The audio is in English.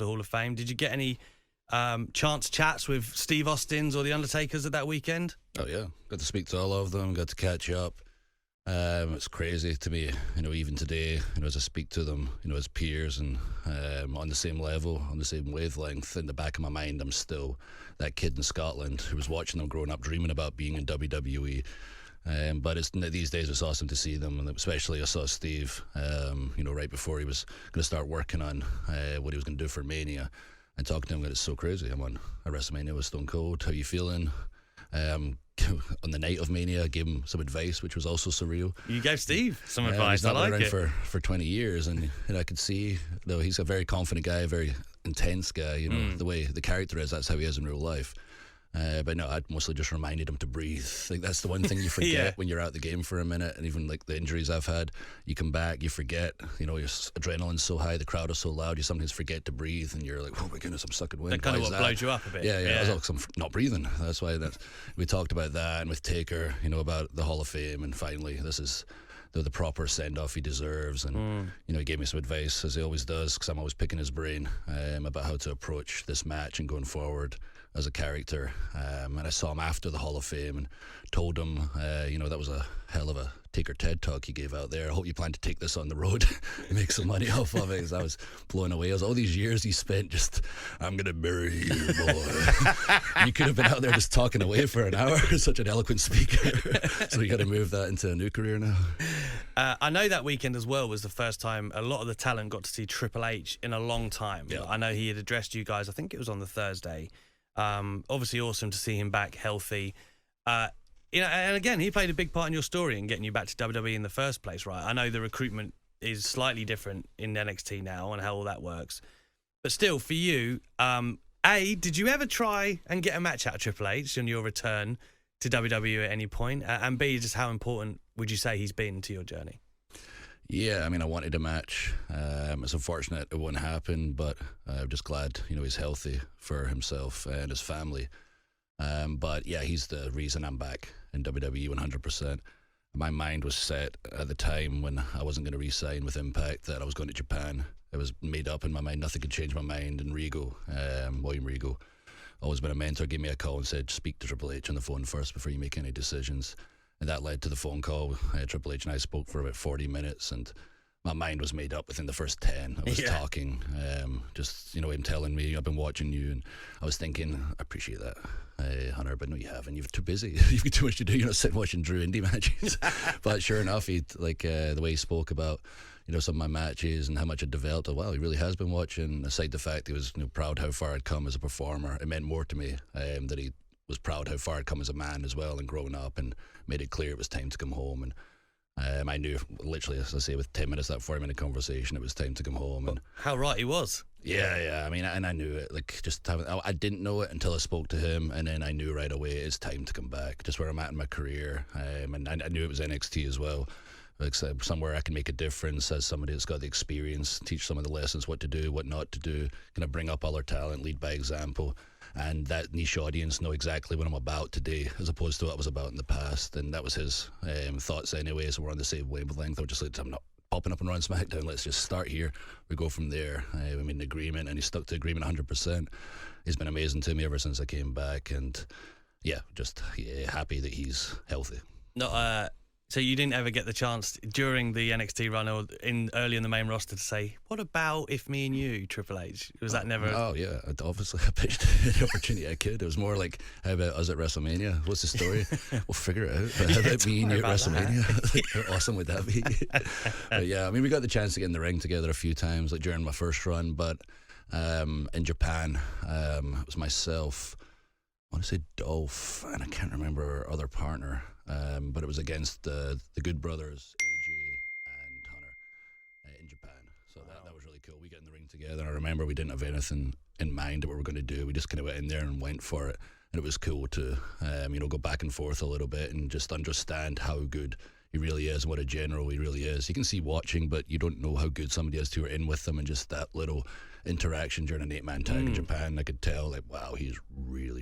the Hall of Fame. Did you get any chance chats with Steve Austin's or the Undertaker's at that weekend? Oh yeah, got to speak to all of them, got to catch up. It's crazy to me, even today, as I speak to them, as peers and on the same level, on the same wavelength. In the back of my mind, I'm still that kid in Scotland who was watching them growing up, dreaming about being in WWE. But these days it's awesome to see them, and especially I saw Steve, right before he was going to start working on what he was going to do for Mania, and talking to him, it's so crazy. I'm on a WrestleMania with Stone Cold. How you feeling? On the night of Mania, I gave him some advice, which was also surreal. You gave Steve some advice. He's not I like been around it. for 20 years, and I could see, though, he's a very confident guy, a very intense guy. The way the character is, that's how he is in real life. But no, I'd mostly just reminded him to breathe. Like, that's the one thing you forget when you're out the game for a minute, and even like the injuries I've had, you come back, you forget. Your adrenaline's so high, the crowd is so loud, you sometimes forget to breathe, and you're like, oh my goodness, I'm sucking wind. That kind of what blows you up a bit. Yeah. I was like, I'm not breathing. That's why we talked about that, and with Taker, about the Hall of Fame, and finally, this is the proper send-off he deserves. And he gave me some advice, as he always does, because I'm always picking his brain about how to approach this match and going forward as a character. And I saw him after the Hall of Fame and told him, that was a hell of a Taker TED talk he gave out there. I hope you plan to take this on the road and make some money off of it, because I was blown away. All these years he spent just, I'm going to bury you, boy. You could have been out there just talking away for an hour. Such an eloquent speaker. So you got to move that into a new career now. I know that weekend as well was the first time a lot of the talent got to see Triple H in a long time. Yeah. I know he had addressed you guys, I think it was on the Thursday. Obviously awesome to see him back healthy. And again, he played a big part in your story in getting you back to WWE in the first place, right? I know the recruitment is slightly different in NXT now and how all that works. But still, for you, A, did you ever try and get a match out of Triple H on your return to WWE at any point? And B, just how important would you say he's been to your journey? Yeah, I wanted a match. It's unfortunate it wouldn't happen, but I'm just glad, he's healthy for himself and his family. But yeah, he's the reason I'm back in WWE 100%. My mind was set at the time when I wasn't going to re-sign with Impact that I was going to Japan. It was made up in my mind. Nothing could change my mind. And Regal, William Regal, always been a mentor, gave me a call and said, speak to Triple H on the phone first before you make any decisions. And that led to the phone call. Triple H and I spoke for about 40 minutes, and my mind was made up within the first 10. I was talking, him telling me, I've been watching you, and I was thinking, I appreciate that, Hunter, but no, you haven't. You're too busy. You've got too much to do. You're not sitting watching Drew indie matches. But sure enough, the way he spoke about, some of my matches and how much it developed. Wow, he really has been watching. Aside the fact he was proud how far I'd come as a performer, it meant more to me that he was proud how far I'd come as a man as well, and growing up, and made it clear it was time to come home. And I knew, literally, as I say, with 10 minutes, that 40-minute conversation, it was time to come home. And how right he was. Yeah. And I knew it. I didn't know it until I spoke to him, and then I knew right away it's time to come back. Just where I'm at in my career, and I knew it was NXT as well. Like somewhere I can make a difference as somebody that's got the experience, teach some of the lessons, what to do, what not to do, kind of bring up other talent, lead by example. And that niche audience know exactly what I'm about today, as opposed to what I was about in the past. And that was his thoughts anyway, so we're on the same wavelength. I was just like, I'm not popping up and running SmackDown, let's just start here. We go from there. We made an agreement, and he stuck to the agreement 100%. He's been amazing to me ever since I came back, and just happy that he's healthy. So you didn't ever get the chance during the NXT run or early in the main roster to say, what about if me and you, Triple H? Was that never... Oh, yeah. Obviously, I pitched the opportunity I could. It was more like, how about us at WrestleMania? What's the story? We'll figure it out. How about me and you at WrestleMania? How awesome would that be? But yeah, we got the chance to get in the ring together a few times, like during my first run. But in Japan, it was myself, I want to say Dolph, and I can't remember our other partner. But it was against the Good Brothers, AJ and Hunter, in Japan. So that was really cool. We got in the ring together. I remember we didn't have anything in mind that we were going to do. We just kind of went in there and went for it. And it was cool to, go back and forth a little bit and just understand how good he really is, what a general he really is. You can see watching, but you don't know how good somebody is till you're in with them, and just that little interaction during an 8-man tag in Japan, I could tell, wow, he's really